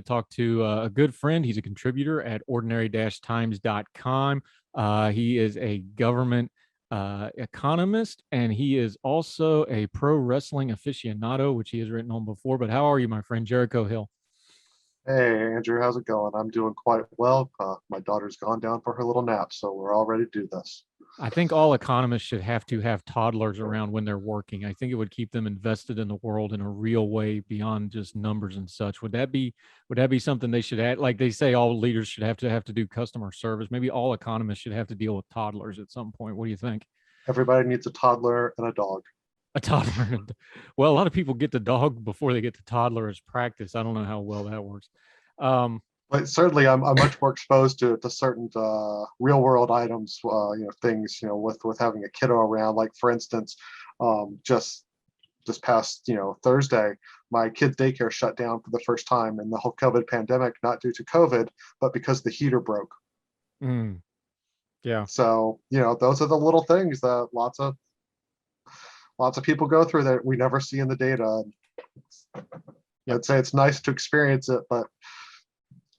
to talk to a good friend. He's a contributor at ordinary-times.com. He is a government economist, and he is also a pro wrestling aficionado, which he has written on before. But how are you, my friend, Jericho Hill? Hey, Andrew, how's it going? I'm doing quite well. My daughter's gone down for her little nap, so we're all ready to do this. I think all economists should have to have toddlers around when they're working. I think it would keep them invested in the world in a real way beyond just numbers and such. Would that be something they should add? Like they say all leaders should have to do customer service. Maybe all economists should have to deal with toddlers at some point. What do you think? Everybody needs a toddler and a dog. A toddler. Well, a lot of people get the dog before they get the toddler as practice. I don't know how well that works. Um, But certainly, I'm much more exposed to certain real world items, things, with having a kiddo around. Like for instance, just this past, Thursday, my kid's daycare shut down for the first time in the whole COVID pandemic, not due to COVID, but because the heater broke. mm, yeah. So, those are the little things that lots of people go through that we never see in the data. Yep. I'd say it's nice to experience it, but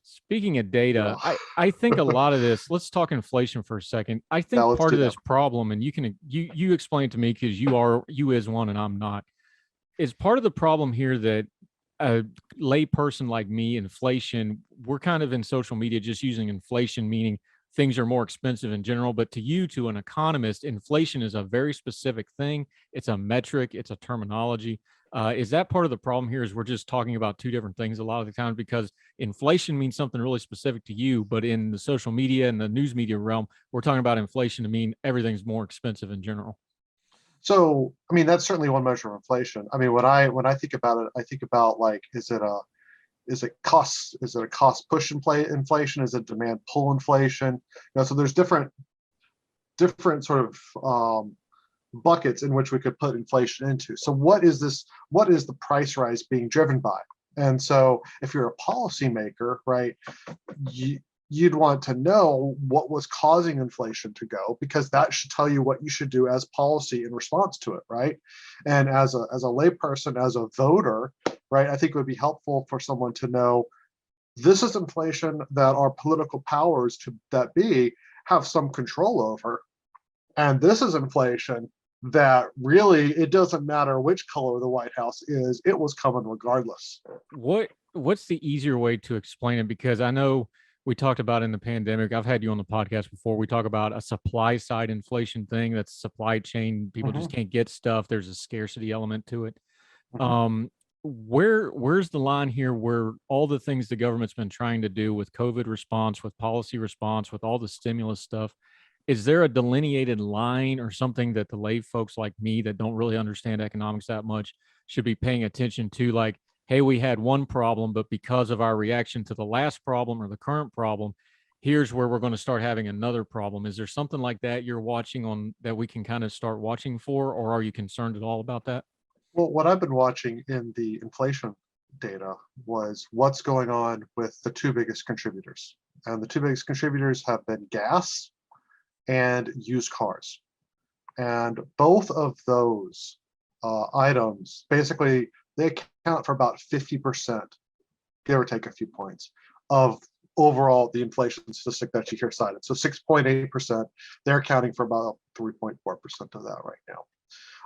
Speaking of data, I think a lot of this, let's talk inflation for a second. I now think let's part do of that. this problem, and you explain it to me because you is one and I'm not, is part of the problem here that a lay person like me, inflation, we're kind of in social media just using inflation, meaning things are more expensive in general. But to you, to an economist, inflation is a very specific thing. It's a metric, it's a terminology. Is that part of the problem here? Is we're just talking about two different things a lot of the time because inflation means something really specific to you, but in the social media and the news media realm, we're talking about inflation to mean everything's more expensive in general. So, I mean, that's certainly one measure of inflation. I mean, when I think about it, I think about like, is it a cost push inflation? Is it demand pull inflation? So there's different sort of buckets in which we could put inflation into. So what is this? What is the price rise being driven by? And so if you're a policymaker, right, you'd want to know what was causing inflation to go, because that should tell you what you should do as policy in response to it, right? And as a layperson, as a voter, right, I think it would be helpful for someone to know this is inflation that our political powers that be have some control over, and this is inflation that really it doesn't matter which color the White House is, it was coming regardless. What's the easier way to explain it? Because I know we talked about in the pandemic. I've had you on the podcast before. We talk about a supply side inflation thing. That's supply chain. People just Mhm, can't get stuff. There's a scarcity element to it. mhm. Um, where's the line here where all the things the government's been trying to do with COVID response, with policy response, with all the stimulus stuff, is there a delineated line or something that the lay folks like me that don't really understand economics that much should be paying attention to? Like, hey, we had one problem, but because of our reaction to the last problem or the current problem, here's where we're going to start having another problem. Is there something like that you're watching on that we can kind of start watching for, or are you concerned at all about that? Well, what I've been watching in the inflation data was what's going on with the two biggest contributors. And the two biggest contributors have been gas and used cars. And both of those items, basically, they account for about 50%, give or take a few points, of overall the inflation statistic that you hear cited. So 6.8%, they're accounting for about 3.4% of that right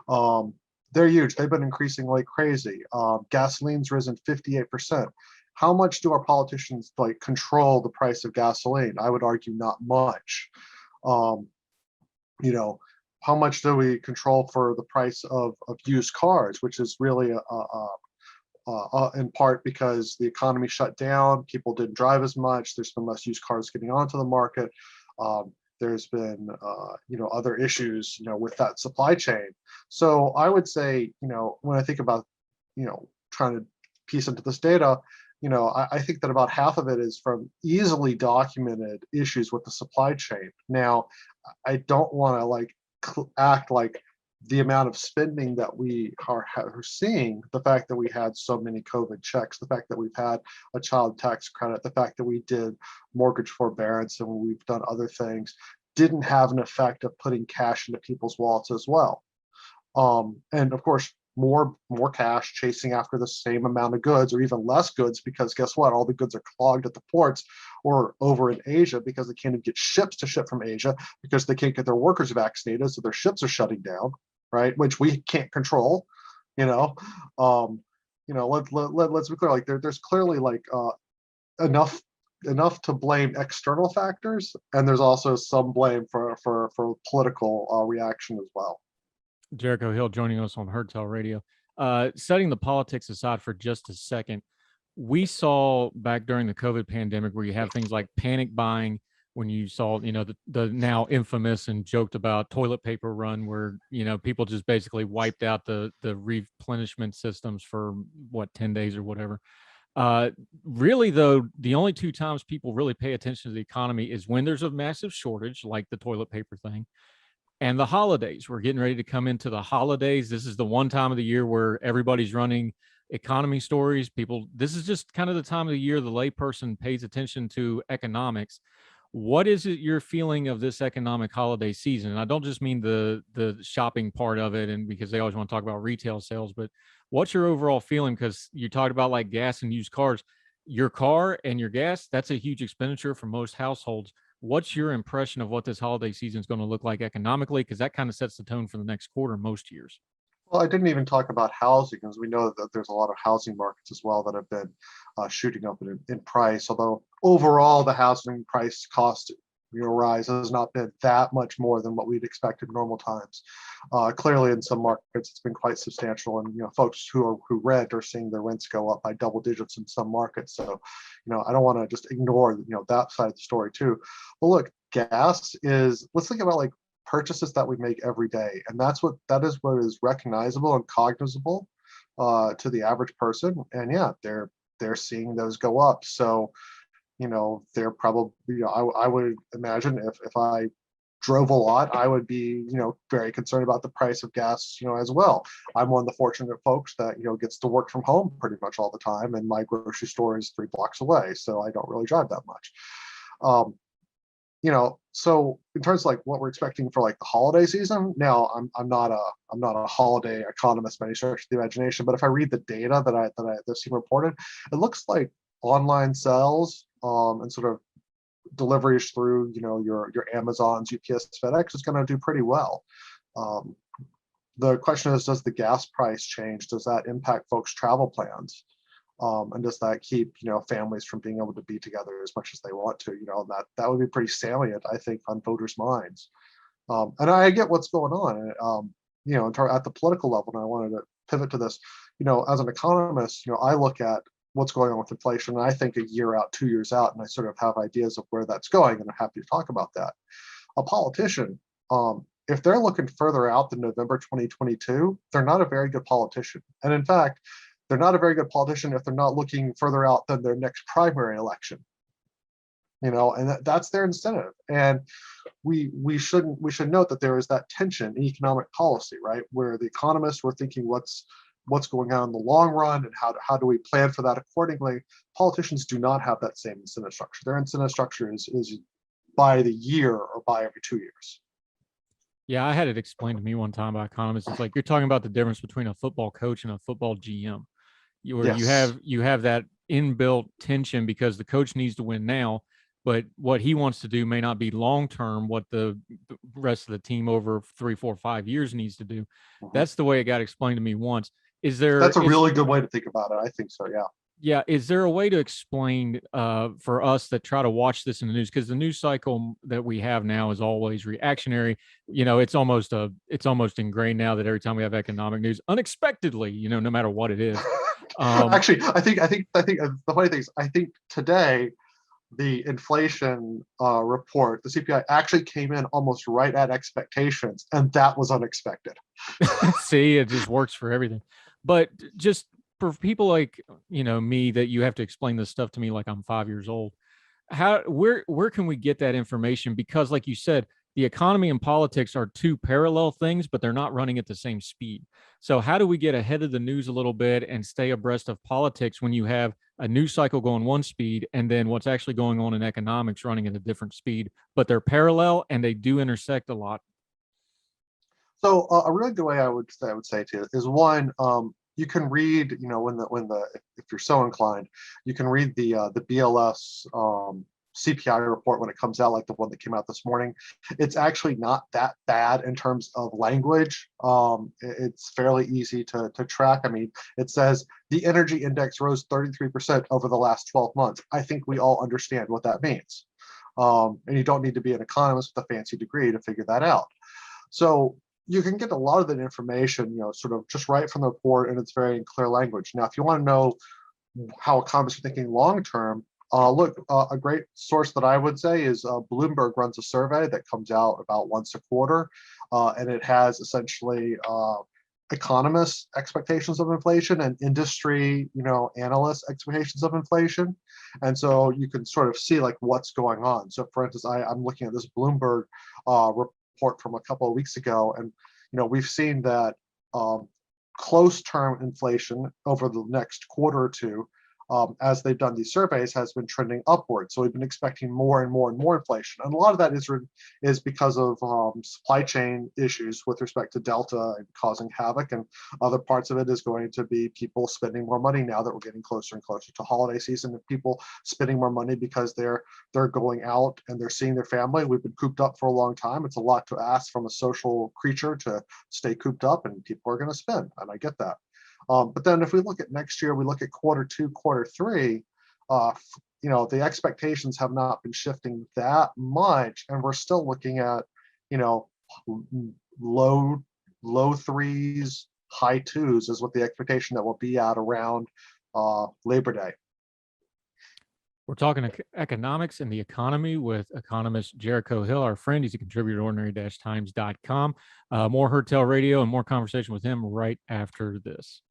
now. They're huge. They've been increasing like crazy. Gasoline's risen 58%. How much do our politicians like control the price of gasoline? I would argue not much. Um, you know, how much do we control for the price of used cars, which is really in part because the economy shut down, people didn't drive as much, there's been less used cars getting onto the market. There's been other issues with that supply chain. So I would say when I think about trying to piece into this data, I think that about half of it is from easily documented issues with the supply chain. Now, I don't want to act like the amount of spending that we are seeing, the fact that we had so many COVID checks, the fact that we've had a child tax credit, the fact that we did mortgage forbearance and we've done other things, didn't have an effect of putting cash into people's wallets as well. And of course, more cash chasing after the same amount of goods or even less goods, because guess what? All the goods are clogged at the ports or over in Asia because they can't even get ships to ship from Asia because they can't get their workers vaccinated, so their ships are shutting down, right? Which we can't control, you know. Let's be clear. Like there's clearly like enough to blame external factors, and there's also some blame for political reaction as well. Jericho Hill joining us on Herdtail Radio. Setting the politics aside for just a second, we saw back during the COVID pandemic where you have things like panic buying, when you saw, the now infamous and joked about toilet paper run, where, people just basically wiped out the replenishment systems for 10 days or whatever. Really, though, the only two times people really pay attention to the economy is when there's a massive shortage, like the toilet paper thing, and the holidays. We're getting ready to come into the holidays. This is the one time of the year where everybody's running economy stories. This is just kind of the time of the year the layperson pays attention to economics. What is it you're feeling of this economic holiday season? And I don't just mean the shopping part of it, and because they always want to talk about retail sales, but what's your overall feeling? Because you talked about like gas and used cars. Your car and your gas, that's a huge expenditure for most households. What's your impression of what this holiday season is going to look like economically? Because that kind of sets the tone for the next quarter most years. Well, I didn't even talk about housing, because we know that there's a lot of housing markets as well that have been shooting up in price. Although overall, the housing price cost rise has not been that much more than what we'd expect in normal times. Clearly, in some markets, it's been quite substantial, and folks who rent are seeing their rents go up by double digits in some markets. So, I don't want to just ignore that side of the story too. But look, gas is. Let's think about like purchases that we make every day, and that is what is recognizable and cognizable to the average person. And yeah, they're seeing those go up. So they're probably, I would imagine if I drove a lot, I would be, very concerned about the price of gas, as well. I'm one of the fortunate folks that, gets to work from home pretty much all the time, and my grocery store is 3 blocks away, so I don't really drive that much. So in terms of like what we're expecting for like the holiday season, now I'm not a holiday economist by any stretch of the imagination, but if I read the data that's seen reported, it looks like online sales and sort of deliveries through your Amazons, UPS, FedEx is going to do pretty well. The question is, does the gas price change? Does that impact folks' travel plans? And does that keep families from being able to be together as much as they want to? That would be pretty salient, I think, on voters' minds. And I get what's going on. At the political level, and I wanted to pivot to this. As an economist, I look at what's going on with inflation, and I think a year out, 2 years out, and I sort of have ideas of where that's going, and I'm happy to talk about that. A politician, if they're looking further out than November 2022, they're not a very good politician. And in fact, they're not a very good politician if they're not looking further out than their next primary election. And that's their incentive. And we should note that there is that tension in economic policy, right? Where the economists were thinking what's going on in the long run and how do we plan for that accordingly. Politicians do not have that same incentive structure. Their incentive structure is by the year or by every 2 years. Yeah, I had it explained to me one time by economists. It's like you're talking about the difference between a football coach and a football GM. Where Yes. you have that inbuilt tension because the coach needs to win now, but what he wants to do may not be long term what the rest of the team over 3, 4, 5 years needs to do. Mhm. That's the way it got explained to me once. That's a really good way to think about it. I think so, yeah. Yeah, is there a way to explain for us that try to watch this in the news? Because the news cycle that we have now is always reactionary. It's almost ingrained now that every time we have economic news, unexpectedly, no matter what it is. Actually, I think the funny thing is, I think today the inflation report, the CPI, actually came in almost right at expectations, and that was unexpected. See, it just works for everything. But just for people like me, that you have to explain this stuff to me like I'm 5 years old. Where can we get that information? Because like you said, the economy and politics are two parallel things, but they're not running at the same speed. So how do we get ahead of the news a little bit and stay abreast of politics when you have a news cycle going one speed and then what's actually going on in economics running at a different speed, but they're parallel and they do intersect a lot? So a really good way I would say to you is one, you can read, if you're so inclined, you can read the BLS CPI report when it comes out, like the one that came out this morning. It's actually not that bad in terms of language. It's fairly easy to track. I mean, it says the energy index rose 33% over the last 12 months. I think we all understand what that means. And you don't need to be an economist with a fancy degree to figure that out. So you can get a lot of that information, sort of just right from the report, and it's very in clear language. Now, if you want to know how economists are thinking long term, look, a great source that I would say is Bloomberg runs a survey that comes out about once a quarter, and it has essentially economists' expectations of inflation and industry, analysts' expectations of inflation. And so you can sort of see like what's going on. So for instance, I'm looking at this Bloomberg report from a couple of weeks ago, and we've seen that close term inflation over the next quarter or two, as they've done these surveys, has been trending upward. So we've been expecting more and more and more inflation, and a lot of that is because of supply chain issues with respect to Delta and causing havoc, and other parts of it is going to be people spending more money now that we're getting closer and closer to holiday season, and people spending more money because they're going out and they're seeing their family. We've been cooped up for a long time. It's a lot to ask from a social creature to stay cooped up, and people are going to spend, and I get that. But then if we look at next year, we look at quarter two, quarter three, the expectations have not been shifting that much, and we're still looking at, low threes, high twos is what the expectation that will be at around Labor Day. We're talking economics and the economy with economist Jericho Hill, our friend. He's a contributor at ordinary-times.com. More Hertel Radio and more conversation with him right after this.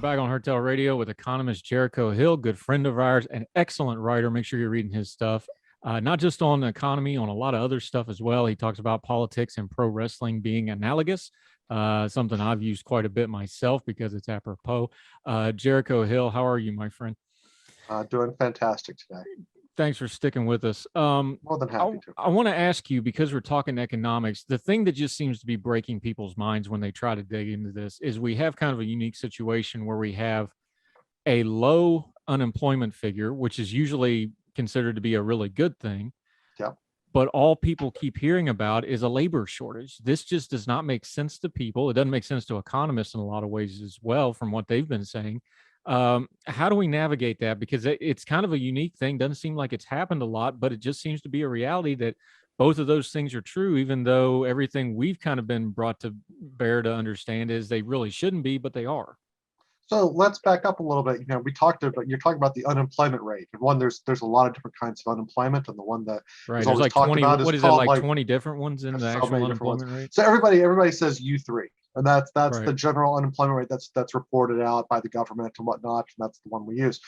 Back on Hertel Radio with economist Jericho Hill, good friend of ours, an excellent writer. Make sure you're reading his stuff, not just on the economy, on a lot of other stuff as well. He talks about politics and pro wrestling being analogous, something I've used quite a bit myself because it's apropos. Jericho Hill, how are you, my friend? Doing fantastic today. Thanks for sticking with us. More than happy to. I want to ask you, because we're talking economics, the thing that just seems to be breaking people's minds when they try to dig into this is we have kind of a unique situation where we have a low unemployment figure, which is usually considered to be a really good thing. Yeah. But all people keep hearing about is a labor shortage. This just does not make sense to people. It doesn't make sense to economists in a lot of ways as well, from what they've been saying. How do we navigate that? Because it's kind of a unique thing. Doesn't seem like it's happened a lot, but it just seems to be a reality that both of those things are true, even though everything we've kind of been brought to bear to understand is they really shouldn't be, but they are. So let's back up a little bit. You're talking about the unemployment rate. And one, there's a lot of different kinds of unemployment, and the one that right, is there's like 20. What is it, like 20 different ones in the actual unemployment rate? So everybody says U3, and that's right. The general unemployment rate that's reported out by the government and whatnot, and that's the one we use.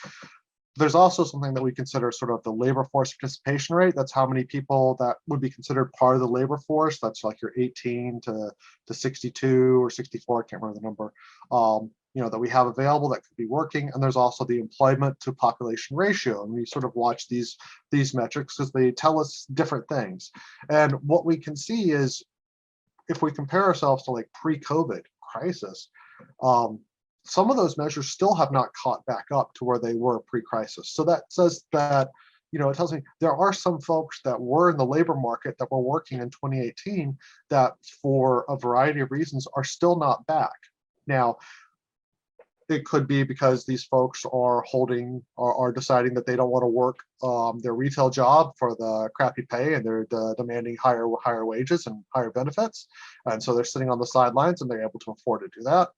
There's also something that we consider sort of the labor force participation rate. That's how many people that would be considered part of the labor force. That's like your 18 to 62 or 64, I can't remember the number, that we have available that could be working. And there's also the employment to population ratio. And we sort of watch these metrics because they tell us different things. And what we can see is, if we compare ourselves to like pre-COVID crisis, some of those measures still have not caught back up to where they were pre-crisis. So that says that, it tells me there are some folks that were in the labor market that were working in 2018 that for a variety of reasons are still not back. Now, It could be because these folks are deciding that they don't want to work their retail job for the crappy pay, and they're demanding higher wages and higher benefits, and so they're sitting on the sidelines and they're able to afford to do that.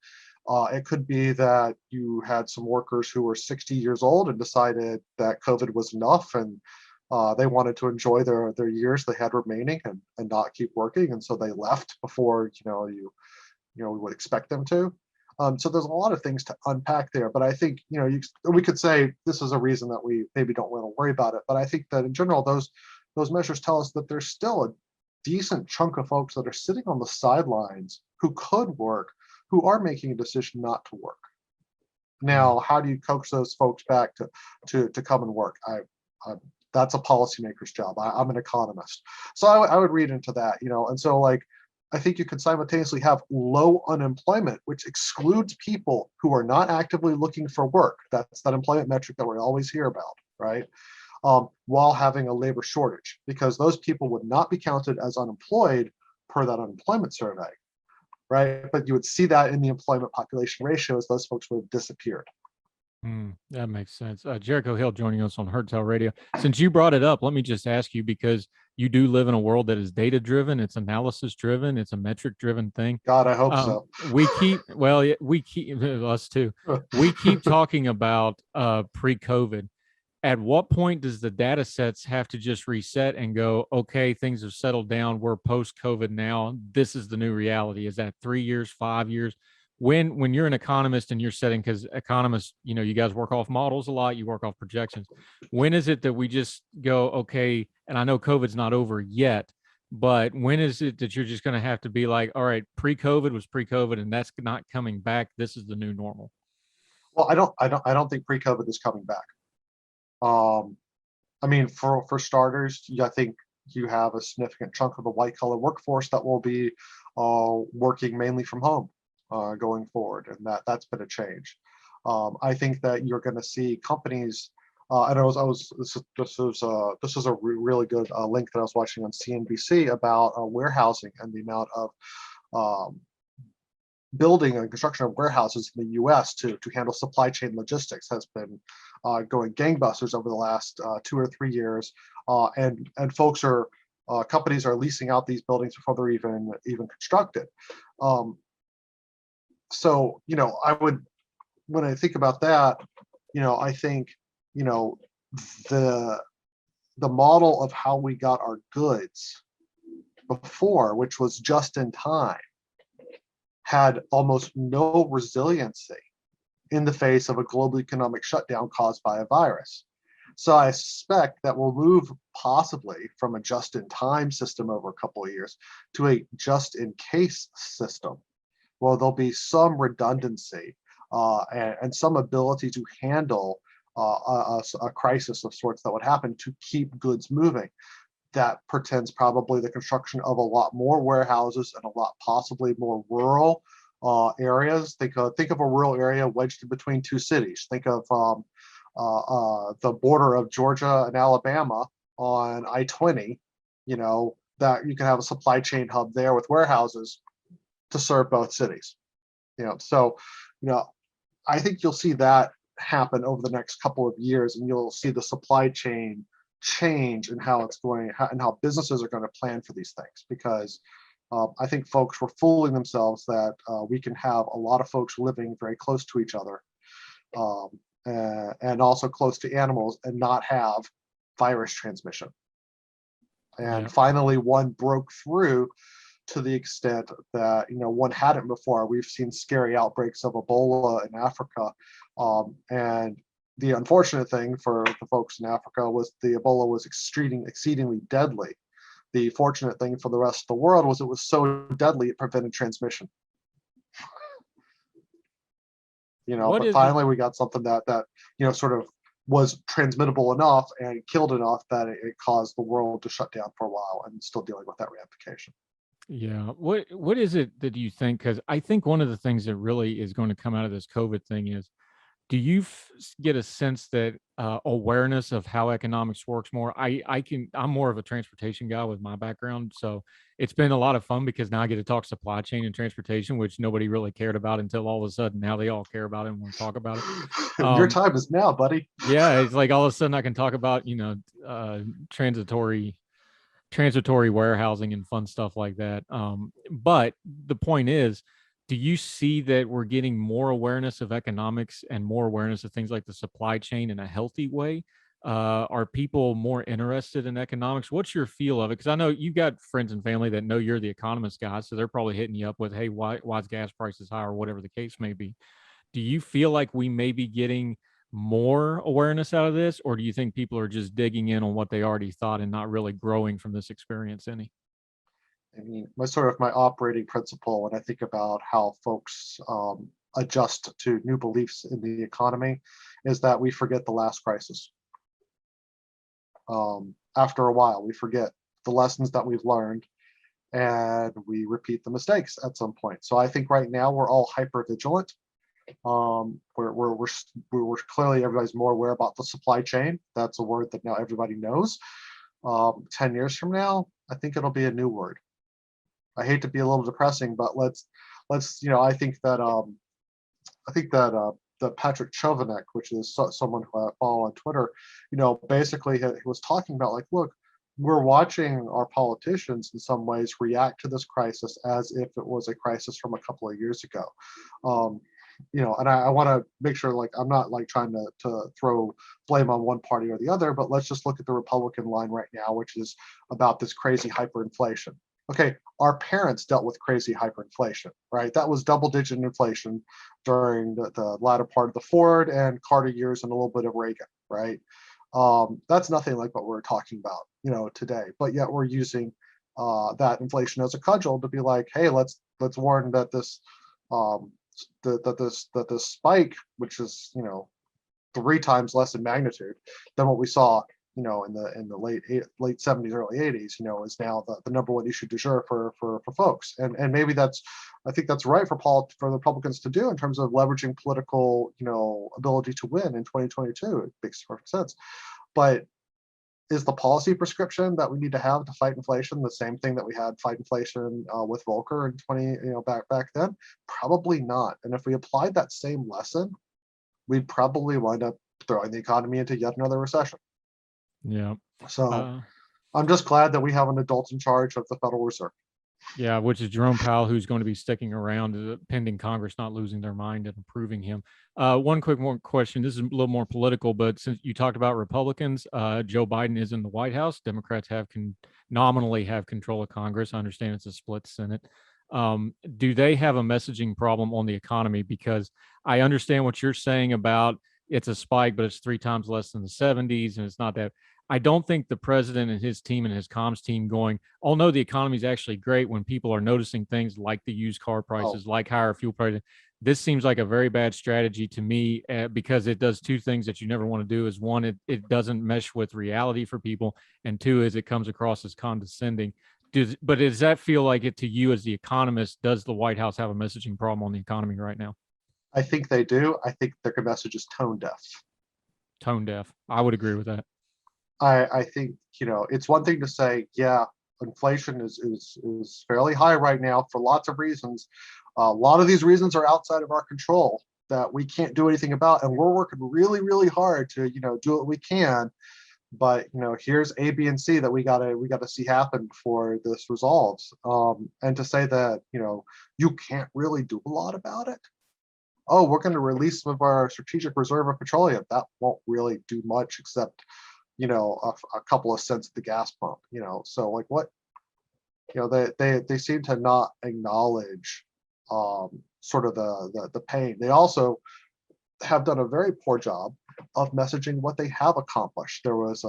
It could be that you had some workers who were 60 years old and decided that COVID was enough, and they wanted to enjoy their years they had remaining and not keep working, and so they left before we would expect them to. So there's a lot of things to unpack there, but I think we could say this is a reason that we maybe don't want to worry about it. But I think that in general, those measures tell us that there's still a decent chunk of folks that are sitting on the sidelines who could work, who are making a decision not to work. Now, how do you coax those folks back to come and work? That's a policymaker's job. I'm an economist, so I would read into that, and so I think you can simultaneously have low unemployment, which excludes people who are not actively looking for work. That's that employment metric that we always hear about, right? While having a labor shortage, because those people would not be counted as unemployed per that unemployment survey, right? But you would see that in the employment population ratios, those folks would have disappeared. That makes sense. Jericho Hill joining us on Hertel Radio. Since you brought it up, let me just ask you, because you do live in a world that is data driven, it's analysis driven, it's a metric driven thing. God, I hope so. We keep us too. We keep talking about pre-COVID. At what point does the data sets have to just reset and go, okay, things have settled down, we're post-COVID now, this is the new reality? Is that 3 years, 5 years? When you're an economist and you're setting, because economists, you guys work off models a lot, you work off projections. When is it that we just go, okay, and I know COVID's not over yet, but when is it that you're just going to have to be like, all right, pre-COVID was pre-COVID and that's not coming back, this is the new normal? Well, I don't think pre-COVID is coming back. I mean, for starters, I think you have a significant chunk of the white collar workforce that will be working mainly from home going forward, and that's been a change. I think that you're going to see companies, and this was a really good link that I was watching on CNBC about warehousing and the amount of building and construction of warehouses in the U.S. to handle supply chain logistics has been going gangbusters over the last 2 or 3 years, and companies are leasing out these buildings before they're even constructed. So when I think about that, I think the model of how we got our goods before, which was just in time, had almost no resiliency in the face of a global economic shutdown caused by a virus. So I suspect that we'll move possibly from a just-in-time system over a couple of years to a just-in-case system. Well, there'll be some redundancy and some ability to handle a crisis of sorts that would happen to keep goods moving. That portends probably the construction of a lot more warehouses and a lot possibly more rural areas. Think of a rural area wedged in between two cities. Think of the border of Georgia and Alabama on I-20. That you can have a supply chain hub there with warehouses to serve both cities. So I think you'll see that happen over the next couple of years, and you'll see the supply chain change and how it's going and how businesses are going to plan for these things, because I think folks were fooling themselves that we can have a lot of folks living very close to each other and also close to animals and not have virus transmission. And finally, one broke through to the extent that one hadn't before. We've seen scary outbreaks of Ebola in Africa, and the unfortunate thing for the folks in Africa was the Ebola was exceedingly deadly. The fortunate thing for the rest of the world was it was so deadly it prevented transmission. But finally we got something that sort of was transmittable enough and killed enough that it caused the world to shut down for a while, and still dealing with that ramification. Yeah. What is it that you think? Because I think one of the things that really is going to come out of this COVID thing is Do you get a sense that awareness of how economics works more? I'm more of a transportation guy with my background, so it's been a lot of fun because now I get to talk supply chain and transportation, which nobody really cared about until all of a sudden now they all care about it and want to talk about it. Your Um, time is now, buddy. yeah, it's like all of a sudden I can talk about, uh, transitory warehousing and fun stuff like that. But the point is, do you see that we're getting more awareness of economics and more awareness of things like the supply chain in a healthy way? Are people more interested in economics? What's your feel of it? Because I know you've got friends and family that know you're the economist guy, so they're probably hitting you up with, "Hey, why's gas prices high?" or whatever the case may be. Do you feel like we may be getting more awareness out of this, or do you think people are just digging in on what they already thought and not really growing from this experience any? I mean, my operating principle when I think about how folks adjust to new beliefs in the economy is that we forget the last crisis. After a while, we forget the lessons that we've learned and we repeat the mistakes at some point. So I think right now we're all hyper vigilant. We're clearly everybody's more aware about the supply chain. That's a word that now everybody knows. 10 years from now, I think it'll be a new word. I hate to be a little depressing, but let's I think that Patrick Chovanec, which is someone who I follow on Twitter, basically he was talking about like, look, we're watching our politicians in some ways react to this crisis as if it was a crisis from a couple of years ago. Um, and I want to make sure like I'm not like trying to throw blame on one party or the other, but let's just look at the Republican line right now, which is about this crazy hyperinflation. Okay, our parents dealt with crazy hyperinflation, right? That was double-digit inflation during the latter part of the Ford and Carter years and a little bit of Reagan, right? That's nothing like what we're talking about, today. But yet we're using that inflation as a cudgel to be like, hey, let's warn that um, this spike, which is 3 times less in magnitude than what we saw in the late 70s, early 80s, is now the number one issue du jour for folks. And maybe I think that's right for the Republicans to do in terms of leveraging political, ability to win in 2022. It makes perfect sense. But is the policy prescription that we need to have to fight inflation the same thing that we had fight inflation with Volcker in back then? Probably not. And if we applied that same lesson, we'd probably wind up throwing the economy into yet another recession. Yeah. So Uh, I'm just glad that we have an adult in charge of the Federal Reserve. yeah, which is Jerome Powell, who's going to be sticking around pending Congress not losing their mind and approving him. One quick more question. This is a little more political, but since you talked about Republicans, Joe Biden is in the White House. Democrats nominally have control of Congress. I understand it's a split Senate. Do they have a messaging problem on the economy? Because I understand what you're saying about it's a spike, but it's 3 times less than the 70s, and it's not that. I don't think the president and his team and his comms team going, oh no, the economy is actually great when people are noticing things like the used car Oh, prices, like higher fuel prices. This seems like a very bad strategy to me because it does two things that you never want to do. Is one, it doesn't mesh with reality for people, and two, is it comes across as condescending. But does that feel like it to you as the economist? Does the White House have a messaging problem on the economy right now? I think they do. I think their message is tone deaf. Tone deaf. I would agree with that. I think it's one thing to say, yeah, inflation is fairly high right now for lots of reasons. A lot of these reasons are outside of our control that we can't do anything about, and we're working really, really hard to do what we can. But here's A, B, and C that we gotta see happen before this resolves. And to say that you can't really do a lot about it. Oh, we're going to release some of our strategic reserve of petroleum. That won't really do much except a couple of cents at the gas pump. So like what they seem to not acknowledge sort of the pain. They also have done a very poor job of messaging what they have accomplished. There was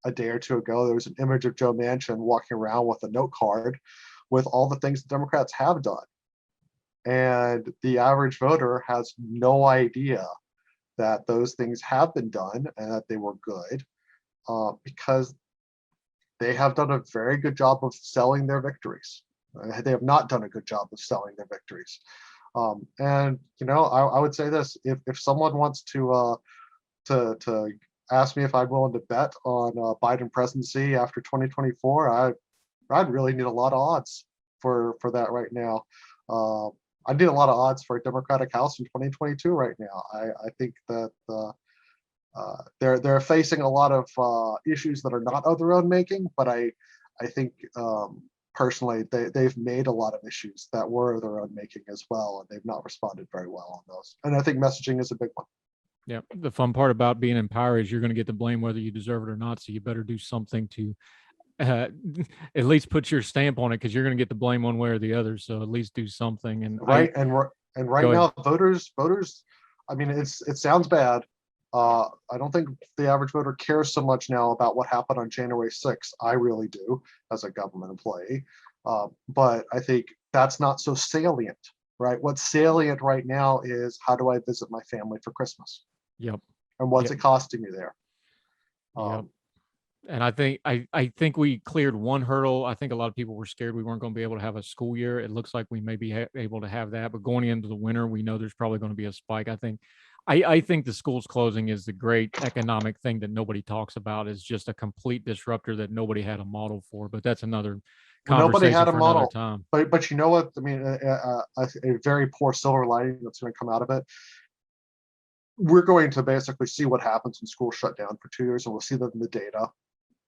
a day or two ago, there was an image of Joe Manchin walking around with a note card with all the things the Democrats have done. And the average voter has no idea that those things have been done and that they were good because they have done a very good job of selling their victories. They have not done a good job of selling their victories. And I would say this: if someone wants to ask me if I'm willing to bet on Biden presidency after 2024, I'd really need a lot of odds for that right now. I need a lot of odds for a Democratic House in 2022 right now. I think that they're facing a lot of issues that are not of their own making, but I think personally they've made a lot of issues that were of their own making as well, and they've not responded very well on those. And I think messaging is a big one. Yeah. The fun part about being in power is you're going to get the blame whether you deserve it or not. So you better do something to uh, at least put your stamp on it, because you're going to get the blame one way or the other. So at least do something. And Right. And right go ahead. now, voters. I mean, it sounds bad. I don't think the average voter cares so much now about what happened on January 6th. I really do, as a government employee. But I think that's not so salient, right? What's salient right now is, how do I visit my family for Christmas? Yep. And what's Yep. it costing me there? Yep. And I think we cleared one hurdle. I think a lot of people were scared we weren't going to be able to have a school year. It looks like we may be able to have that, but going into the winter, we know there's probably going to be a spike. I think the schools closing is the great economic thing that nobody talks about. Is just a complete disruptor that nobody had a model for. But that's another Nobody conversation had a for another model, time. but you know what? I mean, a very poor silver lining that's going to come out of it. We're going to basically see what happens when schools shut down for 2 years, and we'll see that in the data.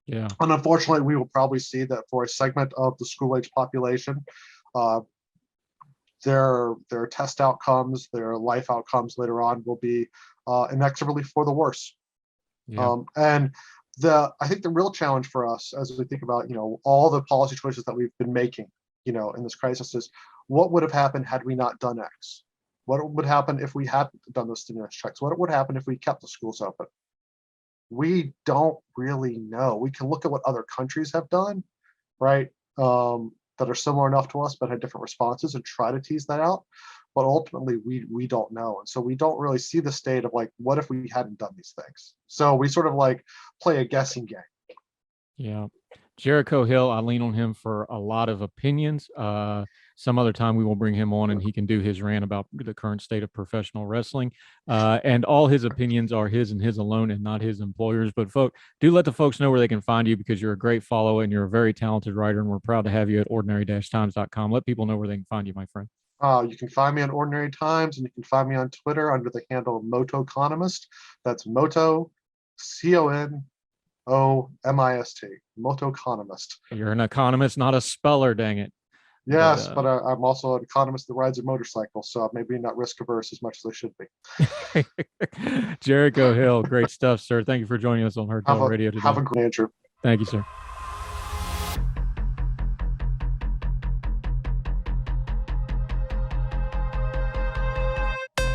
Yeah. And unfortunately, we will probably see that for a segment of the school-age population, uh, their test outcomes, their life outcomes later on will be inexorably for the worse. Yeah. And I think the real challenge for us, as we think about all the policy choices that we've been making in this crisis, is what would have happened had we not done X? What would happen if we hadn't done those stimulus checks? What would happen if we kept the schools open? We don't really know. We can look at what other countries have done, right? That are similar enough to us but had different responses, and try to tease that out. But ultimately, we don't know, and so we don't really see the state of, like, what if we hadn't done these things? So we sort of like play a guessing game. Yeah. Jericho Hill, I lean on him for a lot of opinions. Some other time we will bring him on and he can do his rant about the current state of professional wrestling. And all his opinions are his and his alone, and not his employers. But do let the folks know where they can find you, because you're a great follower and you're a very talented writer, and we're proud to have you at ordinary-times.com. Let people know where they can find you, my friend. You can find me on Ordinary Times, and you can find me on Twitter under the handle Moto Economist. That's Moto, CONOMIST, Moto Economist. You're an economist, not a speller, dang it. Yes, but I'm also an economist that rides a motorcycle, so maybe not risk averse as much as I should be. Jericho Hill, great stuff, sir. Thank you for joining us on Herd Talk Radio today. Have a great, Andrew. Thank you, sir.